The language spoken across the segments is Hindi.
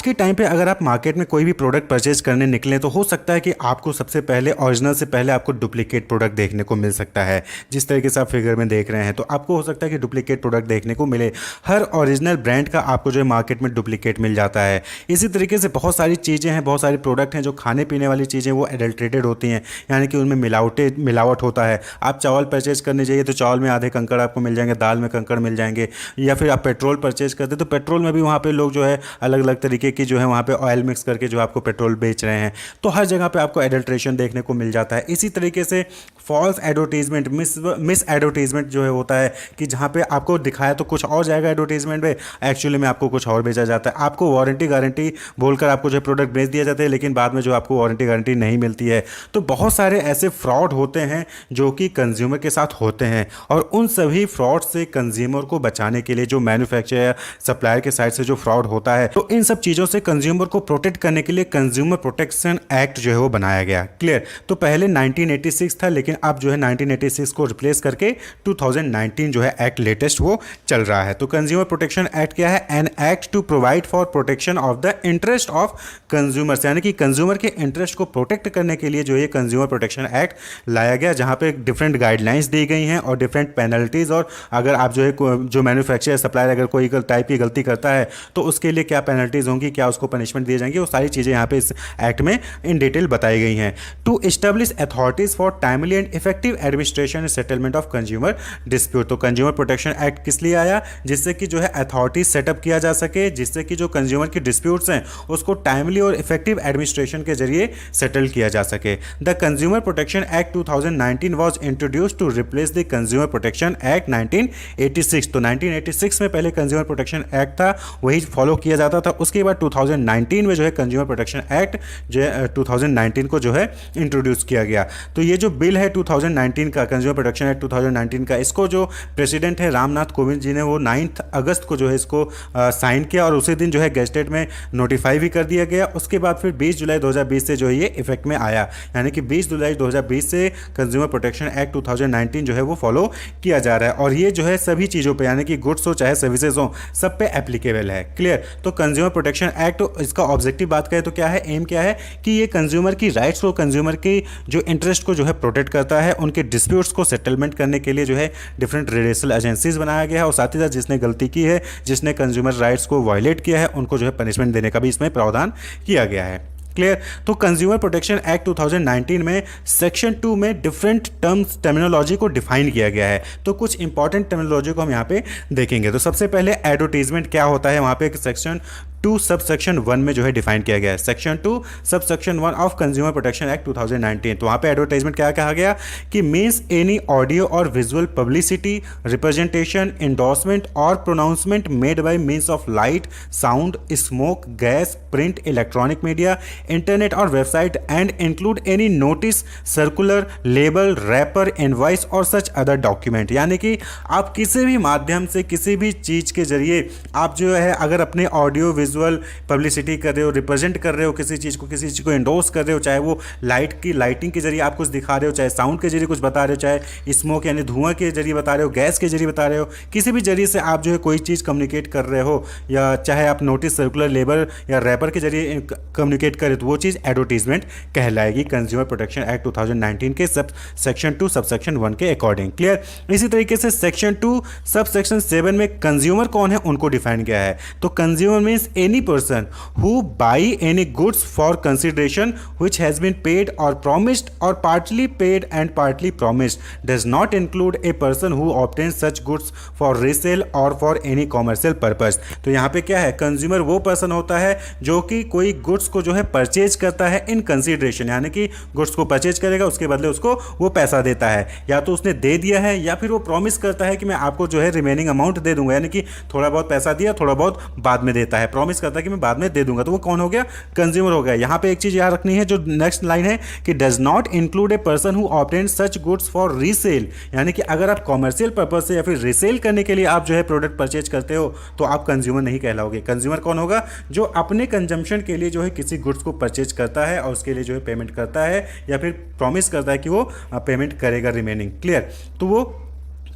के टाइम पे अगर आप मार्केट में कोई भी प्रोडक्ट परचेज करने निकलें तो हो सकता है कि आपको सबसे पहले ओरिजिनल से पहले आपको डुप्लीकेट प्रोडक्ट देखने को मिल सकता है। जिस तरीके से आप फिगर में देख रहे हैं तो आपको हो सकता है कि डुप्लीकेट प्रोडक्ट देखने को मिले। हर ओरिजिनल ब्रांड का आपको जो है मार्केट में डुप्लीकेट मिल जाता है। इसी तरीके से बहुत सारी चीज़ें हैं, बहुत सारे प्रोडक्ट हैं जो खाने पीने वाली चीज़ें वो एडल्ट्रेटेड होती हैं, यानी कि उनमें मिलावट होता है। आप चावल परचेज करने जाइए तो चावल में आधे कंकड़ आपको मिल जाएंगे, दाल में कंकड़ मिल जाएंगे, या फिर आप पेट्रोल परचेज करते तो पेट्रोल में भी वहाँ पे लोग जो है अलग अलग तरीके की जो है वहाँ पे ऑयल मिक्स करके जो आपको पेट्रोल बेच रहे हैं। तो हर जगह पे आपको एडल्ट्रेशन देखने को मिल जाता है। इसी तरीके से फॉल्स एडवर्टीजमेंट, मिस एडवर्टीजमेंट जो है होता है कि जहाँ पे आपको दिखाया तो कुछ और जाएगा एडवर्टीजमेंट में, एक्चुअली में आपको कुछ और बेचा जाता है। आपको वारंटी गारंटी बोलकर आपको जो प्रोडक्ट बेच दिया जाता है, लेकिन बाद में जो आपको वारंटी गारंटी नहीं मिलती है। तो बहुत सारे ऐसे फ्रॉड होते हैं जो कि कंज्यूमर के साथ होते हैं, और उन सभी फ्रॉड से कंज्यूमर को बचाने के लिए जो मैन्युफैक्चरर या सप्लायर के साइड से जो फ्रॉड होता है, तो इन सब चीज़ों से कंज्यूमर को प्रोटेक्ट करने के लिए कंज्यूमर प्रोटेक्शन एक्ट जो है वो बनाया गया। क्लियर? तो पहले 1986 था, लेकिन अब जो है 1986 को रिप्लेस करके 2019 जो है एक्ट लेटेस्ट वो चल रहा है। तो कंज्यूमर प्रोटेक्शन एक्ट क्या है? An act to provide for protection of the interest of consumers, यानी कि कंज्यूमर के इंटरेस्ट को प्रोटेक्ट करने के लिए जो ये कंज्यूमर प्रोटेक्शन एक्ट लाया गया, जहां पे डिफरेंट गाइडलाइंस दी गई हैं और डिफरेंट पेनल्टीज, और अगर आप जो है जो मैन्युफैक्चरर सप्लायर अगर कोई टाइप की गलती करता है तो उसके लिए क्या पेनल्टीज होंगी, क्या उसको पनिशमेंट दिए जाएंगे, वो सारी चीज़ें यहाँ पे इस एक्ट में इन डिटेल बताई गई हैं। To establish authorities for timely and effective administration and settlement of consumer dispute. तो कंज्यूमर प्रोटेक्शन एक्ट किस लिए आया? जिससे कि जो है अथॉरिटीज सेटअप किया जा सके, जिससे कि जो कंज्यूमर की डिस्प्यूट्स हैं उसको टाइमली और इफेक्टिव एडमिनिस्ट्रेशन के जरिए सेटल किया जा सके। The consumer protection act 2019 was introduced to replace the consumer protection act 1986। तो 1986 में पहले कंज्यूमर प्रोटेक्शन एक्ट था, वही फॉलो किया जाता था। उसके बाद 2019 में जो है कंज्यूमर प्रोटेक्शन एक्ट जो है 2019 को जो है इंट्रोड्यूस किया गया। तो ये जो बिल है 2019 का, कंज्यूमर प्रोटेक्शन एक्ट 2019 का, इसको जो प्रेसिडेंट है रामनाथ कोविंद जी ने वो 9 अगस्त को जो है इसको साइन किया, और उसी दिन जो है गेजेटेड में नोटिफाई भी कर दिया गया। उसके बाद फिर 20 जुलाई 2020 से जो है ये इफेक्ट में आया, यानी कि 20 जुलाई 2020 से कंज्यूमर प्रोटेक्शन एक्ट 2019 जो है वो फॉलो किया जा रहा है, और ये जो है सभी चीज़ों पे, यानी कि गुड्स हो चाहे सर्विसेज हो, सब पे एप्लीकेबल है। क्लियर? तो कंज्यूमर प्रोटेक्शन एक्ट, इसका ऑब्जेक्टिव बात करें तो क्या है, एम क्या है कि ये कंज्यूमर की राइट्स को, कंज्यूमर की जो इंटरेस्ट को जो है प्रोटेक्ट करता है, उनके डिस्प्यूट्स को सेटलमेंट करने के लिए जो है डिफरेंट रिलेशनल एजेंसीज बनाया गया है, और साथ ही साथ जिसने गलती की है, जिसने कंज्यूमर राइट्स को वायलेट किया है, उनको जो है पनिशमेंट देने का भी इसमें प्रावधान किया गया है। क्लियर? तो कंज्यूमर प्रोटेक्शन एक्ट 2019 में सेक्शन 2 में डिफरेंट टर्म्स, टर्मिनोलॉजी को डिफाइन किया गया है। तो कुछ इंपॉर्टेंट टर्मिनोलॉजी को हम यहाँ पे देखेंगे। तो सबसे पहले एडवर्टीजमेंट क्या होता है, वहाँ पे एक सेक्शन 2 सब सेक्शन 1 में जो है डिफाइन किया गया है। Section 2 sub section 1 of consumer protection act 2019। तो वहाँ पे एडवर्टाइजमेंट क्या कहा गया कि मीन्स एनी ऑडियो और विजुअल पब्लिसिटी, रिप्रेजेंटेशन, इंडोर्समेंट और pronouncement made by means of light, sound, smoke, gas, print, electronic media, internet और website, and include any notice, circular, label, wrapper, invoice और सच अदर डॉक्यूमेंट। यानी कि आप किसी भी माध्यम से, किसी भी चीज़ के जरिए आप जो है अगर अपने ऑडियो विजुअल पब्लिसिटी कर रहे हो, रिप्रेजेंट कर रहे हो किसी चीज़ को, किसी चीज़ को इंडोर्स कर रहे हो, चाहे वो लाइटिंग के जरिए आप कुछ दिखा रहे हो, चाहे साउंड के जरिए कुछ बता रहे हो, चाहे स्मोक यानी धुआं के जरिए बता रहे हो, गैस के जरिए बता रहे हो, किसी भी जरिए से आप जो है कोई चीज़ कम्युनिकेट कर रहे हो, या चाहे आप नोटिस, सर्कुलर, लेबल या रैपर के जरिए कम्युनिकेट करें, तो वो चीज़ एडवर्टीजमेंट कहलाएगी कंज्यूमर प्रोटेक्शन एक्ट 2019 के सब सेक्शन 2 सब सेक्शन 1 के अकॉर्डिंग। क्लियर? इसी तरीके से सेक्शन 2 सब सेक्शन 7 में कंज्यूमर कौन है उनको डिफाइन किया है। तो consumer means any person who buy any goods for consideration which has been paid or promised or partly paid and partly promised, does not include a person who obtains such goods for resale or for any commercial purpose। तो यहाँ पे क्या है, कंज्यूमर वो पर्सन होता है जो कि कोई गुड्स को जो है परचेज करता है इन कंसिडरेशन, यानी कि गुड्स को परचेज करेगा, उसके बदले उसको वो पैसा देता है, या तो उसने दे दिया है या फिर वो प्रॉमिस करता है कि मैं आपको जो है रिमेनिंग अमाउंट दे दूंगा, यानी कि थोड़ा बहुत पैसा दिया, थोड़ा बहुत बाद में देता है, प्रॉमिस करता है कि मैं बाद में दे दूंगा। तो वो कौन हो गया? कंज्यूमर हो गया। यहाँ पे एक चीज याद रखनी है, जो नेक्स्ट लाइन है कि does not include a person who obtain such goods for resale, यानी कि अगर आप कॉमर्शियल पर्पज से या फिर रीसेल करने के लिए आप जो है प्रोडक्ट परचेज करते हो तो आप कंज्यूमर नहीं कहलाओगे। कंज्यूमर कौन होगा? जो अपने कंजम्पशन के लिए जो है किसी गुड्स को परचेज करता है और उसके लिए जो है पेमेंट करता है या फिर प्रॉमिस करता है कि वो पेमेंट करेगा रिमेनिंग। क्लियर? तो वो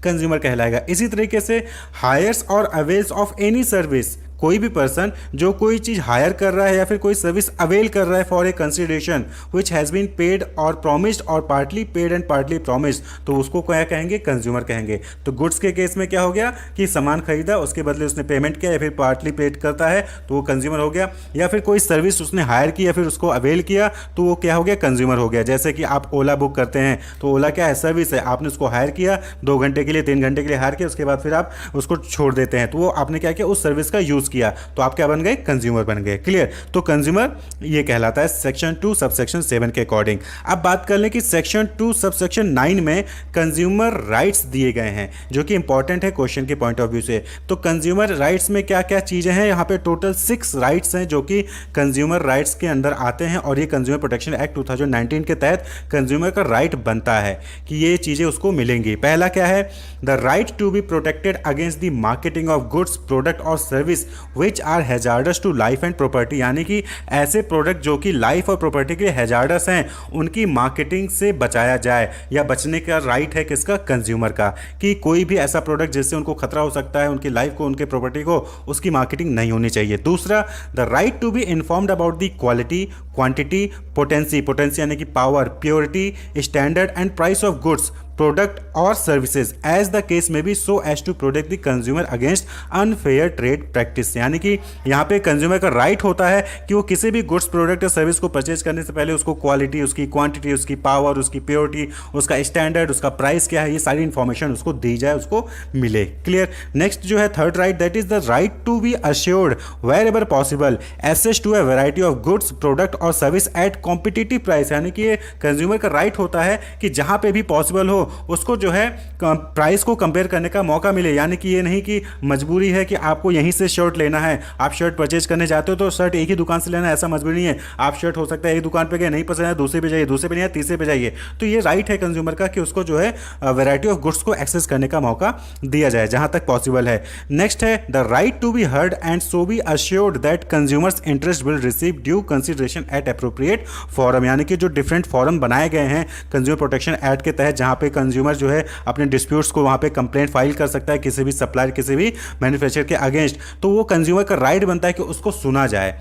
कंज्यूमर कहलाएगा। इसी तरीके से हायर्स और अवेल्स ऑफ एनी सर्विस, कोई भी पर्सन जो कोई चीज़ हायर कर रहा है या फिर कोई सर्विस अवेल कर रहा है for a consideration which has been paid और प्रॉमिस्ड और partly paid and partly promised, तो उसको क्या कहेंगे? कंज्यूमर कहेंगे। तो गुड्स के केस में क्या हो गया कि सामान खरीदा, उसके बदले उसने पेमेंट किया या फिर पार्टली पेड करता है तो वो कंज्यूमर हो गया, या फिर कोई सर्विस उसने हायर की या फिर उसको अवेल किया तो वो क्या हो गया? कंज्यूमर हो गया। जैसे कि आप ओला बुक करते हैं तो ओला क्या है? सर्विस है, आपने उसको हायर किया 2 घंटे के लिए 3 घंटे के लिए हायर किया, उसके बाद फिर आप उसको छोड़ देते हैं, तो वो आपने क्या किया? उस सर्विस का यूज़ किया, तो आप क्या बन गए? कंज्यूमर बन गए। क्लियर? तो कंज्यूमर ये कहलाता है सेक्शन 2 सबसेक्शन 7 के अकॉर्डिंग। अब बात कर लें कि सेक्शन 2 सबसेक्शन 9 में कंज्यूमर राइट्स दिए गए हैं जो कि इंपॉर्टेंट है क्वेश्चन के पॉइंट ऑफ व्यू से। तो कंज्यूमर राइट्स में क्या क्या चीज़ें हैं? यहाँ पे टोटल 6 राइट्स हैं जो कि कंज्यूमर राइट्स के अंदर आते हैं, और ये कंज्यूमर प्रोटेक्शन एक्ट 2019 के तहत कंज्यूमर का राइट बनता है कि ये चीज़ें उसको मिलेंगी। पहला क्या है? The right to be protected against the marketing of goods product और service which are hazardous to life and property, यानी कि ऐसे प्रोडक्ट जो कि लाइफ और प्रॉपर्टी के लिए हैजार्डस हैं उनकी मार्केटिंग से बचाया जाए, या बचने का राइट है किसका? कंज्यूमर का, कि कोई भी ऐसा प्रोडक्ट जिससे उनको खतरा हो सकता है उनकी लाइफ को, उनके प्रॉपर्टी को, उसकी मार्केटिंग नहीं होनी चाहिए। दूसरा, the right to be informed about the quality, quantity, potency, potency यानी कि power, purity, standard and price of goods product और सर्विसेज एज द केस में be so as to protect the consumer against unfair trade practice, यानी कि यहाँ पे कंज्यूमर का राइट होता है कि वो किसी भी गुड्स प्रोडक्ट या सर्विस को परचेज करने से पहले उसको क्वालिटी, उसकी क्वांटिटी, उसकी पावर, उसकी प्योरिटी, उसका स्टैंडर्ड, उसका प्राइस क्या है, ये सारी इंफॉर्मेशन उसको दी जाए, उसको मिले। क्लियर? नेक्स्ट जो है third right, that is the right to be assured wherever possible access to a variety of goods product और सर्विस एट कॉम्पिटिटिव प्राइस, यानी कि ये कंज्यूमर का राइट होता है कि जहाँ पे भी पॉसिबल हो उसको जो है प्राइस को कंपेयर करने का मौका मिले, यानी कि ये नहीं कि मजबूरी है कि आपको यहीं से शर्ट लेना है, आप शर्ट परचेज करने जाते हो तो शर्ट एक ही दुकान से लेना है, ऐसा मजबूरी नहीं है। आप शर्ट हो सकता है एक दुकान पे गए, नहीं पसंद है दूसरे पे जाइए, दूसरे पे नहीं है तीसरे पे जाइए, तो ये राइट है कंज्यूमर का कि उसको जो है वैरायटी ऑफ गुड्स को एक्सेस करने का मौका दिया जाए जहां तक पॉसिबल है। नेक्स्ट है the right to be heard and so be assured that consumers interest will receive due consideration at appropriate forum, यानी कि जो डिफरेंट फॉरम बनाए गए हैं कंज्यूमर प्रोटेक्शन एक्ट के तहत जहां पे कंज्यूमर जो है अपने डिस्प्यूट्स को वहां पे कंप्लेंट फाइल कर सकता है किसी भी सप्लायर, किसी भी मैन्युफैक्चरर के अगेंस्ट, तो वो कंज्यूमर का राइट बनता है कि उसको सुना जाए।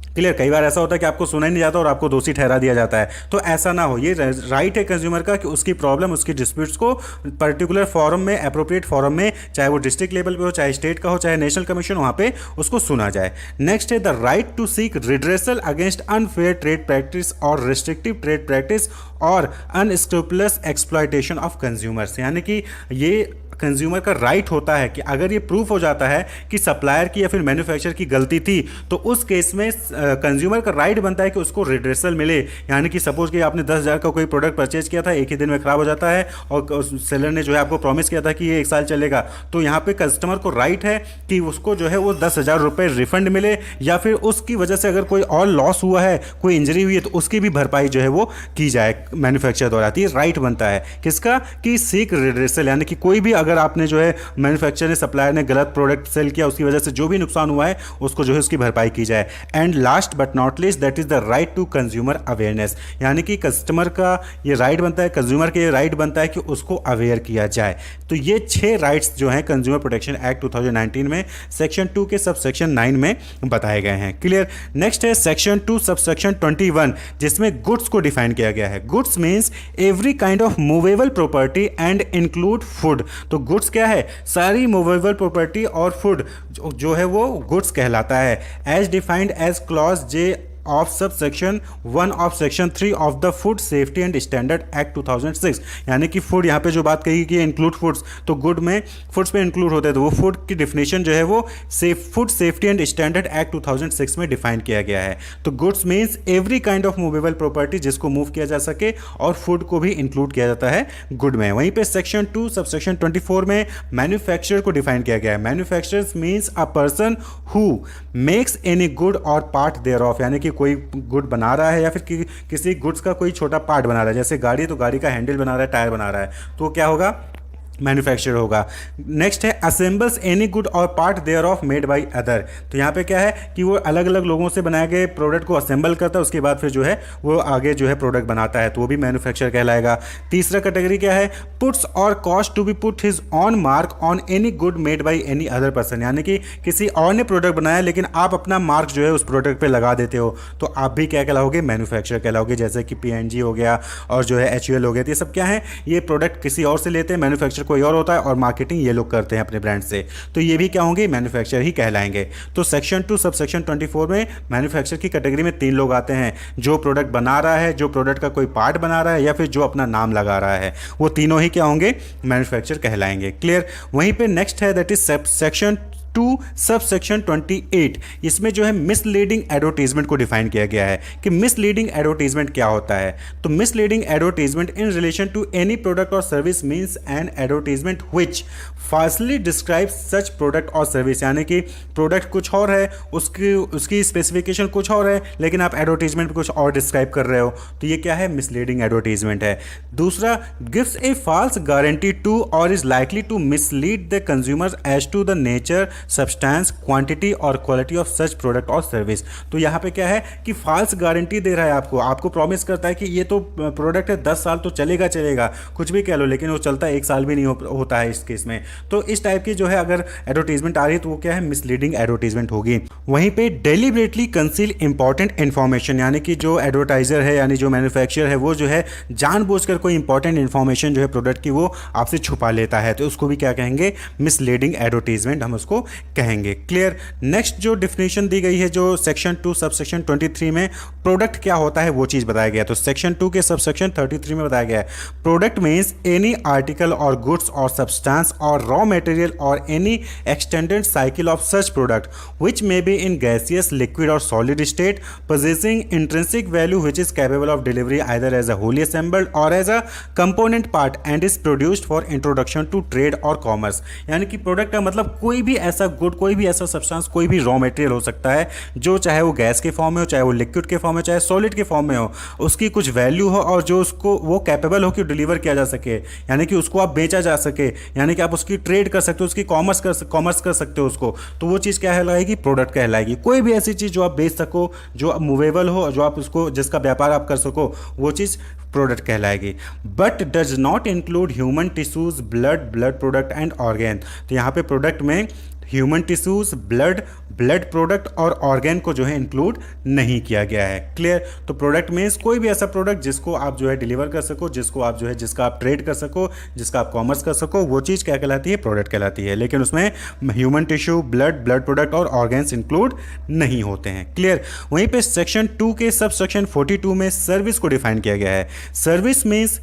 क्लियर? कई बार ऐसा होता है कि आपको सुना ही नहीं जाता और आपको दोषी ठहरा दिया जाता है, तो ऐसा ना हो। ये राइट है कंज्यूमर का कि उसकी प्रॉब्लम, उसकी डिस्प्यूट्स को पर्टिकुलर फॉरम में, एप्रोप्रिएट फॉरम में, चाहे वो डिस्ट्रिक्ट लेवल पे हो, चाहे स्टेट का हो, चाहे नेशनल कमीशन, वहां पे उसको सुना जाए। नेक्स्ट है the right to seek redressal against unfair trade practice और रिस्ट्रिक्टिव ट्रेड प्रैक्टिस और अनस्क्रूपुलस एक्सप्लॉयटेशन ऑफ कंज्यूमर्स, यानी कि ये कंज्यूमर का राइट होता है कि अगर ये प्रूफ हो जाता है कि सप्लायर की या फिर मैन्युफैक्चरर की गलती थी तो उस केस में कंज्यूमर का राइट बनता है कि उसको रिड्रेसल मिले, यानी कि सपोज कि आपने 10,000 का कोई प्रोडक्ट परचेज किया था, एक ही दिन में खराब हो जाता है और सेलर ने जो है आपको प्रॉमिस किया था कि ये 1 साल चलेगा, तो यहाँ पे कस्टमर को राइट है कि उसको जो है वो 10,000 रुपये रिफंड मिले, या फिर उसकी वजह से अगर कोई और लॉस हुआ है, कोई इंजरी हुई है तो उसकी भी भरपाई जो है वो की जाए मैन्युफैक्चरर द्वारा। ये राइट बनता है किसका? कि सीक रिड्रेसल, यानी कि कोई भी अगर आपने जो है मैन्युफैक्चरर ने, सप्लायर ने गलत प्रोडक्ट सेल किया, उसकी वजह से जो भी नुकसान हुआ है उसको जो है उसकी भरपाई की जाए। And last but not least that is the right to consumer awareness, यानी कि कस्टमर का ये राइट बनता है, कंज्यूमर का ये राइट बनता है कि उसको अवेयर किया जाए। तो ये 6 राइट्स जो हैं कंज्यूमर प्रोटेक्शन एक्ट 2019 में सेक्शन 2 के सब सेक्शन 9 में बताए गए हैं। क्लियर? नेक्स्ट है सेक्शन 2 सब सेक्शन 21 जिसमें गुड्स को डिफाइन किया गया है। Goods means every kind of movable property and include food. तो गुड्स क्या है? सारी मूवेबल प्रॉपर्टी और फूड जो है वो गुड्स कहलाता है। As defined as clause J of sub section 1 of section 3 of the food safety and standard act 2006, यानी कि फूड यहाँ पे जो बात कही कि इंक्लूड फूड्स, तो गुड में फूड्स में इंक्लूड होते हैं, तो वो फूड की डिफिनेशन जो है वो food safety and standard act 2006 में डिफाइन किया गया है। तो goods means every kind of movable property जिसको मूव किया जा सके, और फूड को भी इंक्लूड किया जाता है गुड में। वहीं पे सेक्शन 2 सब सेक्शन 24 में मैन्युफैक्चरर को डिफाइन किया गया है। Manufacturers means a person who makes any good और पार्ट देयर ऑफ, यानी कि कोई गुड बना रहा है या फिर किसी गुड्स का कोई छोटा पार्ट बना रहा है, जैसे गाड़ी, तो गाड़ी का हैंडल बना रहा है, टायर बना रहा है, तो क्या होगा? मैन्युफैक्चर होगा। नेक्स्ट है असेंबल्स एनी गुड और part thereof made by other. तो यहाँ पे क्या है कि वो अलग अलग लोगों से बनाए गए प्रोडक्ट को असेंबल करता है, उसके बाद फिर जो है वो आगे जो है प्रोडक्ट बनाता है, तो वो भी मैन्युफैक्चर कहलाएगा। तीसरा कैटेगरी क्या है, पुट्स और cost to be put his own mark on any good made by any other person, यानी कि किसी और ने प्रोडक्ट बनाया लेकिन आप अपना मार्क जो है उस प्रोडक्ट पे लगा देते हो, तो आप भी क्या कहलाओगे, मैन्युफैक्चर कहलाओगे। जैसे कि PNG हो गया और जो है HUL हो गया, तो ये सब क्या है, ये प्रोडक्ट किसी और से लेते हैं, मैन्युफैक्चर कोई और होता है और मार्केटिंग ये लोग करते हैं अपने ब्रांड से, तो ये भी क्या होंगे, मैन्युफैक्चर ही कहलाएंगे। तो सेक्शन 2 सब सेक्शन 24 में मैन्युफैक्चर की कैटेगरी में 3 लोग आते हैं, जो प्रोडक्ट बना रहा है, जो प्रोडक्ट का कोई पार्ट बना रहा है, या फिर जो अपना नाम लगा रहा है, वो तीनों ही क्या होंगे, मैन्युफैक्चर कहलाएंगे। क्लियर। वहीं पे नेक्स्ट है that is section 2 sub section 28। इसमें जो है मिसलीडिंग एडवर्टीजमेंट को डिफाइन किया गया है कि मिसलीडिंग एडवर्टीजमेंट क्या होता है। तो misleading advertisement in relation to any product और service means an advertisement which falsely describe such product और सर्विस, यानी कि प्रोडक्ट कुछ और है, उसकी स्पेसिफिकेशन कुछ और है, लेकिन आप एडवर्टीजमेंट कुछ और डिस्क्राइब कर रहे हो, तो ये क्या है, मिसलीडिंग एडवर्टीजमेंट है। दूसरा, gives a false guarantee to और is likely to mislead the consumers as to the nature, substance, quantity और क्वालिटी ऑफ सच प्रोडक्ट और सर्विस। तो यहाँ पे क्या है कि फॉल्स गारंटी दे रहा है आपको प्रॉमिस करता है कि ये तो प्रोडक्ट है 10 साल तो चलेगा, कुछ भी कह लो, लेकिन वो चलता 1 साल भी नहीं होता है इस केस में। तो इस टाइप की जो है अगर एडवर्टीजमेंट आ रही है तो वो क्या है, मिसलीडिंग एडवर्टीजमेंट होगी। वहीं पे डेलिबरेटली कंसील इंपॉर्टेंट इन्फॉर्मेशन, यानी कि जो एडवर्टाइजर है यानी जो मैन्युफैक्चरर है वो जो है जानबूझकर कोई इंपॉर्टेंट इन्फॉर्मेशन जो है प्रोडक्ट की वो आपसे छुपा लेता है, तो उसको भी क्या कहेंगे, मिसलीडिंग एडवर्टीजमेंट हम उसको कहेंगे। क्लियर। नेक्स्ट जो डिफिनेशन दी गई है जो सेक्शन 2 सब सेक्शन 23 में प्रोडक्ट क्या होता है वो चीज बताया गया। तो सेक्शन 2 के सब सेक्शन 33 में बताया गया है, प्रोडक्ट मीन्स एनी आर्टिकल और गुड्स और सब्सटेंस और रॉ मटेरियल और any extended cycle of such product which may be in gaseous, liquid or solid state, possessing intrinsic value which is capable of delivery either as a wholly assembled or as a component part and is produced for introduction to trade or commerce। यानी कि प्रोडक्ट का मतलब कोई भी ऐसा गुड, कोई भी ऐसा सब्सटेंस, कोई भी रॉ मटेरियल हो सकता है जो चाहे वो गैस के फॉर्म में हो, चाहे वो लिक्विड के फॉर्म में, चाहे सॉलिड के फॉर्म में हो, उसकी कुछ वैल्यू हो और जो उसको वो कैपेबल हो कि डिलीवर किया जा सके, यानी कि उसको आप बेचा जा सके, यानी कि आप उसकी ट्रेड कर सकते हो, उसकी कॉमर्स कर सकते हो उसको, तो वो चीज़ क्या कहलाएगी, प्रोडक्ट कहलाएगी। कोई भी ऐसी चीज़ जो आप बेच सको, जो मूवेबल हो, जो आप उसको, जिसका व्यापार आप कर सको, वो चीज़ प्रोडक्ट कहलाएगी। But does not include human tissues, blood product and organ. तो यहाँ पे प्रोडक्ट में ह्यूमन टिश्यूज, ब्लड प्रोडक्ट और ऑर्गेन को जो है इंक्लूड नहीं किया गया है। क्लियर। तो प्रोडक्ट मीन्स कोई भी ऐसा प्रोडक्ट जिसको आप जो है डिलीवर कर सको, जिसको आप जो है, जिसका आप ट्रेड कर सको, जिसका आप कॉमर्स कर सको, वो चीज़ क्या कहलाती है, प्रोडक्ट कहलाती है। लेकिन उसमें ह्यूमन टिश्यू, ब्लड प्रोडक्ट और ऑर्गेन्स इंक्लूड नहीं होते हैं। क्लियर। वहीं पे सेक्शन 2 के सब सेक्शन 42 में सर्विस को डिफाइन किया गया है। Service means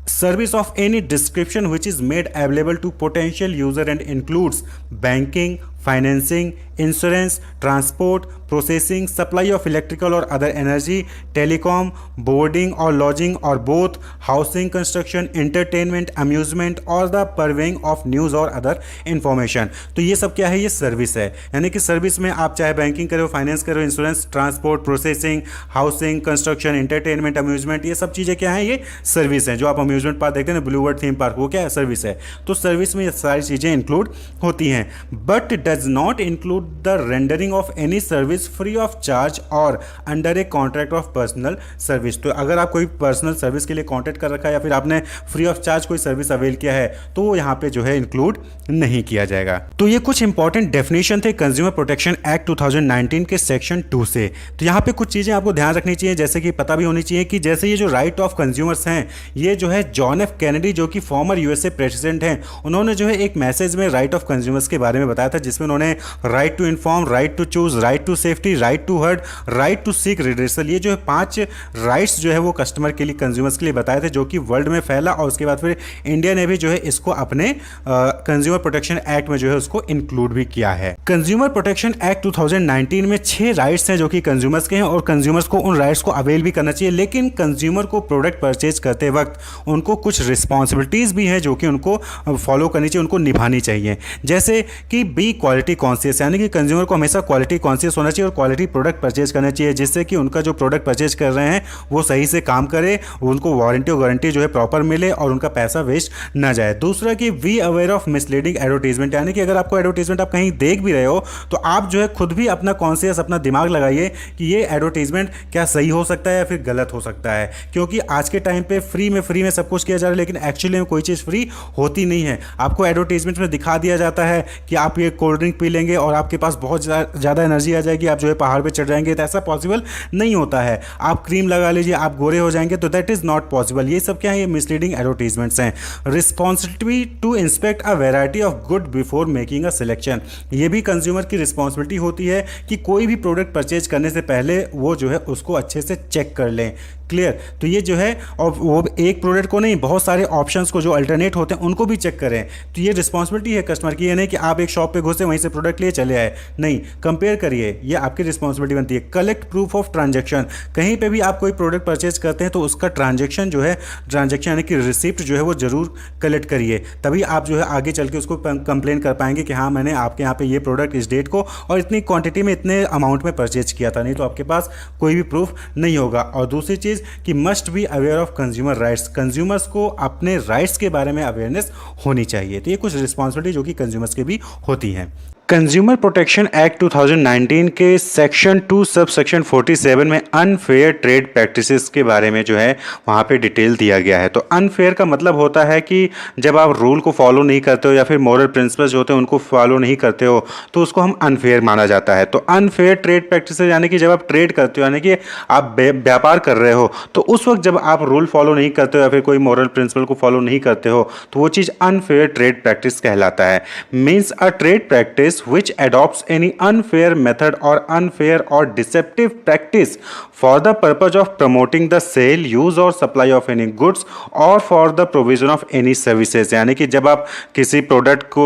service of any description which is made available to potential user and includes banking, financing, insurance, transport, processing, supply of electrical or other energy, telecom, boarding or lodging or both, housing, construction, entertainment, amusement or the purveying of news or other information। तो ये सब क्या है, ये सर्विस है। यानी कि सर्विस में आप चाहे बैंकिंग करो, फाइनेंस करो, insurance, transport, processing, housing, construction, entertainment, amusement, ये सब चीज़ें क्या है, ये सर्विस है। जो आप अम्यूजमेंट पार्क देखते हैं ना, ब्लू वर्ल्ड थीम पार्क, वो क्या है, सर्विस है। तो सर्विस में ये सारी चीज़ें इंक्लूड होती हैं। But does not include the rendering of any service free of charge और under a contract of personal service. तो अगर आप कोई पर्सनल सर्विस के लिए कॉन्ट्रैक्ट कर रखा है या फिर आपने फ्री ऑफ चार्ज कोई सर्विस अवेल किया है, तो वो यहाँ पे जो है इंक्लूड नहीं किया जाएगा। तो ये कुछ इंपॉर्टेंट डेफिनेशन थे कंज्यूमर प्रोटेक्शन एक्ट 2019 के सेक्शन 2 से। तो यहाँ पे कुछ चीज़ें आपको ध्यान रखनी चाहिए, जैसे कि पता भी होनी चाहिए कि जैसे ये जो राइट ऑफ कंज्यूमर्स हैं, ये जो है जॉन एफ कैनेडी जो कि फॉर्मर यूएसए प्रेसिडेंट हैं, उन्होंने जो है एक मैसेज में राइट ऑफ कंज्यूमर्स के बारे में बताया था, जिसमें उन्होंने right to inform, right to choose, right to safety, right to heard, right to seek redressal, ये जो है 5 राइट्स जो है वो कस्टमर के लिए, कंज्यूमर्स के लिए बताए थे, जो कि वर्ल्ड में फैला। और उसके बाद फिर इंडिया ने भी जो है इसको अपने कंज्यूमर प्रोटेक्शन एक्ट में जो है उसको इंक्लूड भी किया है। कंज्यूमर प्रोटेक्शन एक्ट 2019 में 6 राइट्स हैं जो कि कंज्यूमर्स के हैं और कंज्यूमर्स को उन राइट्स को अवेल भी करना चाहिए। लेकिन कंज्यूमर को प्रोडक्ट परचेज करते वक्त उनको कुछ रिस्पॉन्सिबिलिटीज़ भी हैं जो कि उनको फॉलो करनी चाहिए, उनको निभानी चाहिए। जैसे कि बी क्वालिटी कॉन्शियस, यानी कि कंज्यूमर को हमेशा क्वालिटी कॉन्शियस होना चाहिए और क्वालिटी प्रोडक्ट परचेज करना चाहिए, जिससे कि उनका जो प्रोडक्ट परचेज कर रहे हैं वो सही से काम करे, उनको वारंटी और गारंटी जो है प्रॉपर मिले और उनका पैसा वेस्ट ना जाए। दूसरा कि be aware of misleading advertisement, यानी कि अगर आपको एडवर्टीजमेंट आप कहीं देख भी रहे हो तो आप जो है खुद भी अपना कॉन्शियस, अपना दिमाग लगाइए कि ये एडवर्टीजमेंट क्या सही हो सकता है या फिर गलत हो सकता है, क्योंकि आज के टाइम पे फ्री में सब कुछ किया जा रहा है, लेकिन एक्चुअली में कोई चीज़ फ्री होती नहीं है। आपको एडवर्टीजमेंट में दिखा दिया जाता है कि आप ये कोल्ड ड्रिंक पी लेंगे और आपके पास बहुत ज़्यादा एनर्जी आ जाएगी, आप जो है पहाड़ पे चढ़ जाएंगे, तो ऐसा पॉसिबल नहीं होता है। आप क्रीम लगा लीजिए, आप गोरे हो जाएंगे, तो दैट इज़ नॉट पॉसिबल। ये सब क्या है, ये मिसलीडिंग एडवर्टीजमेंट्स हैं। Responsibility to inspect a variety of good before making a selection, ये भी कंज्यूमर की रिस्पॉन्सिबिलिटी होती है कि कोई भी प्रोडक्ट परचेज करने से पहले वो जो है उसको अच्छे से चेक कर लें। क्लियर? तो ये जो है, और वो एक प्रोडक्ट को नहीं, बहुत सारे ऑप्शंस को जो अल्टरनेट होते हैं उनको भी चेक करें। तो ये रिस्पॉन्सिबिलिटी है कस्टमर की, ये नहीं कि आप एक शॉप पे घुसे वहीं से प्रोडक्ट लिए चले आए, नहीं, कंपेयर करिए, ये आपकी रिस्पॉन्सिबिलिटी बनती है। कलेक्ट प्रूफ ऑफ ट्रांजैक्शन, कहीं पे भी आप कोई प्रोडक्ट परचेज करते हैं तो उसका ट्रांजैक्शन जो है, ट्रांजैक्शन यानी कि रिसिप्ट जो है वो जरूर कलेक्ट करिए, तभी आप जो है आगे चल के उसको कंप्लेन कर पाएंगे कि हाँ मैंने आपके यहाँ पे ये प्रोडक्ट इस डेट को और इतनी क्वांटिटी में इतने अमाउंट में परचेज किया था, नहीं तो आपके पास कोई भी प्रूफ नहीं होगा। और दूसरी चीज़ कि must be aware of consumer rights, consumers को अपने राइट्स के बारे में अवेयरनेस होनी चाहिए। तो ये कुछ रिस्पॉन्सिबिलिटी जो कि कंज्यूमर्स की भी होती हैं। कंज्यूमर प्रोटेक्शन एक्ट 2019 के सेक्शन 2 सब सेक्शन 47 में अनफेयर ट्रेड प्रैक्टिसेस के बारे में जो है वहाँ पे डिटेल दिया गया है। तो अनफेयर का मतलब होता है कि जब आप रूल को फॉलो नहीं करते हो या फिर मॉरल प्रिंसिपल्स जो होते हैं उनको फॉलो नहीं करते हो तो उसको हम अनफेयर माना जाता है। तो अनफेयर ट्रेड प्रैक्टिसेस यानी कि जब आप ट्रेड करते हो, यानी कि आप व्यापार कर रहे हो, तो उस वक्त जब आप रूल फॉलो नहीं करते हो या फिर कोई मॉरल प्रिंसिपल को फॉलो नहीं करते हो तो वो चीज़ अनफेयर ट्रेड प्रैक्टिस कहलाता है। Means a trade practice which adopts any unfair method or unfair or deceptive practice for the purpose of promoting the sale, use or supply of any goods or for the provision of any services, यानी कि जब आप किसी प्रोडक्ट को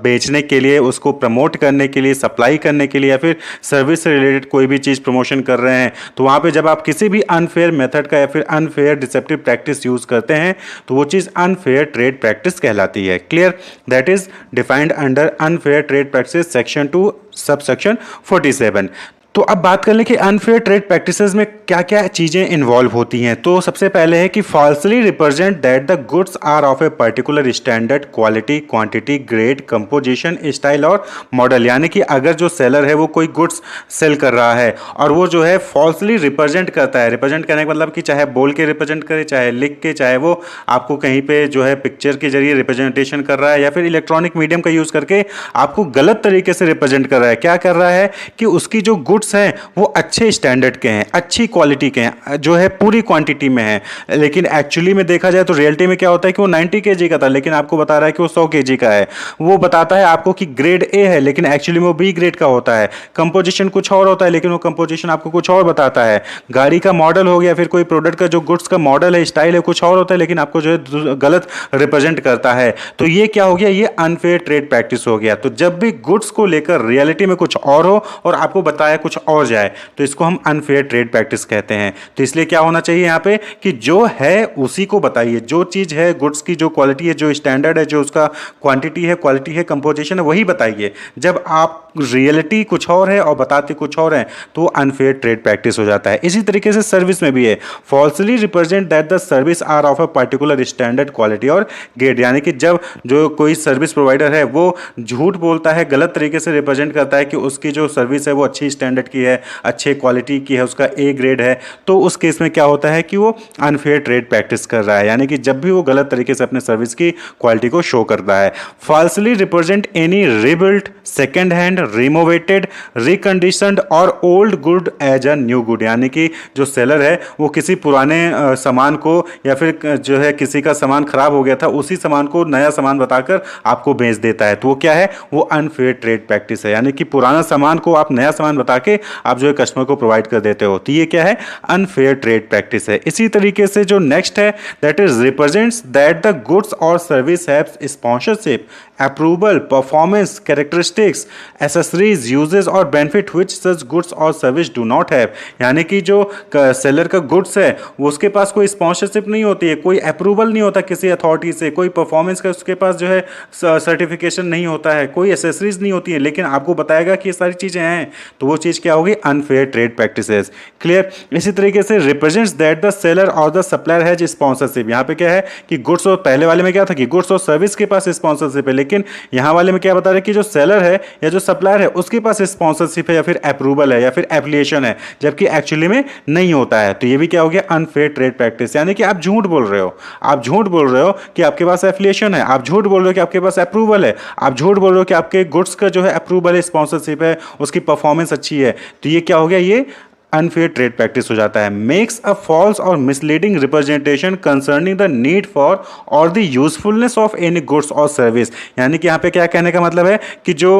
बेचने के लिए, उसको प्रमोट करने के लिए, सप्लाई करने के लिए या फिर सर्विस से रिलेटेड कोई भी चीज़ प्रमोशन कर रहे हैं, तो वहाँ पे जब आप किसी भी अनफेयर मेथड का या फिर अनफेयर डिसेप्टिव प्रैक्टिस यूज़ करते हैं तो वो चीज़ अनफेयर ट्रेड प्रैक्टिस कहलाती है। Clear? That is defined under unfair trade practice section 2 sub section 47। तो अब बात कर लें कि अनफेयर ट्रेड प्रैक्टिसेस में क्या क्या चीज़ें इन्वॉल्व होती हैं। तो सबसे पहले है कि falsely represent that the goods are of a particular standard, quality, quantity, grade, composition, style और मॉडल, यानी कि अगर जो सेलर है वो कोई गुड्स सेल कर रहा है और वो जो है फॉल्सली रिप्रेजेंट करता है, रिप्रेजेंट करने का मतलब कि चाहे बोल के रिप्रेजेंट करे, चाहे लिख के, चाहे वो आपको कहीं पे जो है पिक्चर के जरिए रिप्रेजेंटेशन कर रहा है या फिर इलेक्ट्रॉनिक मीडियम का यूज़ करके आपको गलत तरीके से रिप्रेजेंट कर रहा है। क्या कर रहा है कि उसकी जो गुड्स हैं वो अच्छे स्टैंडर्ड के हैं, अच्छी क्वालिटी के हैं, जो है पूरी क्वांटिटी में है, लेकिन एक्चुअली में देखा जाए तो रियलिटी में क्या होता है कि वो 90 केजी का था लेकिन आपको बता रहा है कि वो 100 केजी का है। वो बताता है आपको कि ग्रेड ए है लेकिन एक्चुअली में वो बी ग्रेड का होता है। कंपोजिशन कुछ और होता है लेकिन वो कंपोजिशन आपको कुछ और बताता है। गाड़ी का मॉडल हो गया, फिर कोई प्रोडक्ट का जो गुड्स का मॉडल है, स्टाइल है, कुछ और होता है लेकिन आपको जो है गलत रिप्रेजेंट करता है। तो ये क्या हो गया, ये अनफेयर ट्रेड प्रैक्टिस हो गया। तो जब भी गुड्स को लेकर रियलिटी में कुछ और हो और आपको बताया कुछ और जाए तो इसको हम अनफेयर ट्रेड प्रैक्टिस कहते हैं। तो इसलिए क्या होना चाहिए यहाँ पे कि जो है उसी को बताइए, जो चीज़ है, गुड्स की जो क्वालिटी है, जो स्टैंडर्ड है, जो उसका क्वांटिटी है, क्वालिटी है, कंपोजिशन है, वही बताइए। जब आप रियलिटी कुछ और है और बताते कुछ और हैं तो अनफेयर ट्रेड प्रैक्टिस हो जाता है। इसी तरीके से सर्विस में भी है, falsely represent that the service are of a particular standard, quality और ग्रेड, यानी कि जब जो कोई सर्विस प्रोवाइडर है वो झूठ बोलता है, गलत तरीके से रिप्रेजेंट करता है कि उसकी जो सर्विस है वो अच्छी स्टैंडर्ड की है, अच्छे क्वालिटी की है, उसका ए ग्रेड है, तो उस केस में क्या होता है कि वो अनफेयर ट्रेड प्रैक्टिस कर रहा है, यानी कि जब भी वो गलत तरीके से अपने सर्विस की क्वालिटी को शो करता है। Falsely represent any rebuilt, second hand, renovated, reconditioned और old good as a new good, यानी कि जो सेलर है वो किसी पुराने सामान को या फिर जो है किसी का सामान खराब हो गया था उसी सामान को नया सामान बताकर आपको बेच देता है, तो वो क्या है, वो अनफेयर ट्रेड प्रैक्टिस है। यानी कि पुराना सामान को आप नया सामान बता के के आप जो है कस्टमर को प्रोवाइड कर देते हो। तो ये क्या है, अनफेयर ट्रेड प्रैक्टिस है। इसी तरीके से जो नेक्स्ट है that is represents that the goods और service have sponsorship, approval, performance characteristics, accessories, uses और बेनिफिट व्हिच सच गुड्स और सर्विस डू नॉट हैव। यानी कि जो सेलर का गुड्स है वो उसके पास कोई स्पॉन्सरशिप नहीं होती है, कोई अप्रूवल नहीं होता किसी अथॉरिटी से, कोई परफॉर्मेंस का उसके पास जो है सर्टिफिकेशन नहीं होता है, कोई एसेसरीज नहीं होती है, लेकिन आपको बताएगा कि ये सारी चीज़ें हैं, तो वो चीज़ क्या होगी, अनफेयर ट्रेड प्रैक्टिसेस। क्लियर। इसी तरीके से रिप्रेजेंट्स दैट द सेलर और द सप्लायर हैज स्पॉन्सरशिप। यहाँ पे क्या है कि गुड्स और, पहले वाले में क्या था कि गुड्स और सर्विस के पास स्पॉन्सरशिप है, लेकिन यहाँ वाले में क्या बता रहे हैं कि जो सेलर है या जो सप्लायर है उसके पास स्पॉन्सरशिप है या फिर अप्रूवल है या फिर एप्लीकेशन है, जबकि एक्चुअली में नहीं होता है। तो ये भी क्या हो गया, अनफेयर ट्रेड प्रैक्टिस। यानी कि आप झूठ बोल रहे हो, आप झूठ बोल रहे हो कि आपके पास एफिलिएशन है, आप झूठ बोल रहे हो कि आपके पास अप्रूवल है, आप झूठ बोल रहे हो कि आपके गुड्स का जो है अप्रूवल है, स्पॉन्सरशिप है, उसकी परफॉर्मेंस अच्छी है। तो ये क्या हो गया, ये अनफेयर ट्रेड प्रैक्टिस हो जाता है। मेक्स अ फॉल्स और misleading representation concerning the need for और the usefulness of any goods और सर्विस। यानी कि यहाँ पे क्या कहने का मतलब है कि जो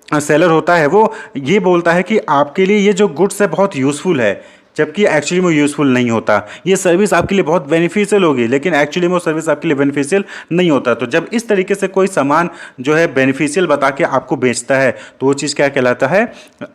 सेलर होता है वो ये बोलता है कि आपके लिए ये जो गुड्स है बहुत यूजफुल है, जबकि एक्चुअली में वो यूज़फुल नहीं होता। ये सर्विस आपके लिए बहुत बेनिफिशियल होगी, लेकिन एक्चुअली में वो सर्विस आपके लिए बेनिफिशियल नहीं होता। तो जब इस तरीके से कोई सामान जो है बेनिफिशियल बता के आपको बेचता है तो वो चीज़ क्या कहलाता है,